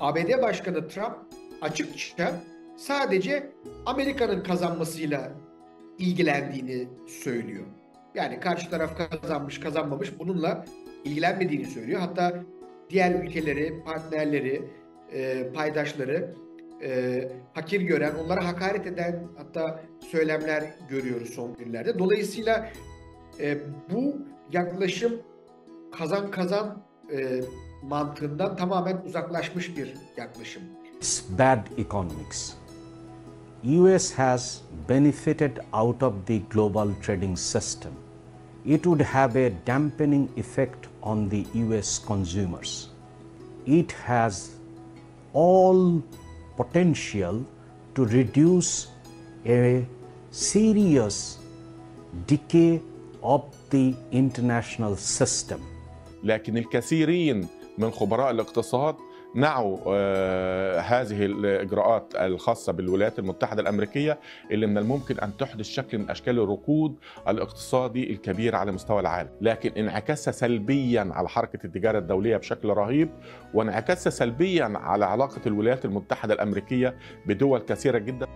ABD Başkanı Trump açıkça sadece Amerika'nın kazanmasıyla ilgilendiğini söylüyor. Yani karşı taraf kazanmış kazanmamış bununla ilgilenmediğini söylüyor. Hatta diğer ülkeleri, partnerleri, paydaşları hakir gören, onlara hakaret eden hatta söylemler görüyoruz son günlerde. Dolayısıyla bu yaklaşım kazan kazan mantığından tamamen uzaklaşmış bir yaklaşım. It's bad economics. US has benefited out of the global trading system. It would have a dampening effect on the US consumers. It has all potential to reduce a serious decay of the international system. لكن الكثيرين من خبراء الاقتصاد نعوا هذه الإجراءات الخاصة بالولايات المتحدة الأمريكية اللي من الممكن أن تحدث شكل من أشكال الركود الاقتصادي الكبير على مستوى العالم، لكن انعكاسها سلبيا على حركة التجارة الدولية بشكل رهيب، وانعكاسها سلبيا على علاقة الولايات المتحدة الأمريكية بدول كثيرة جدا.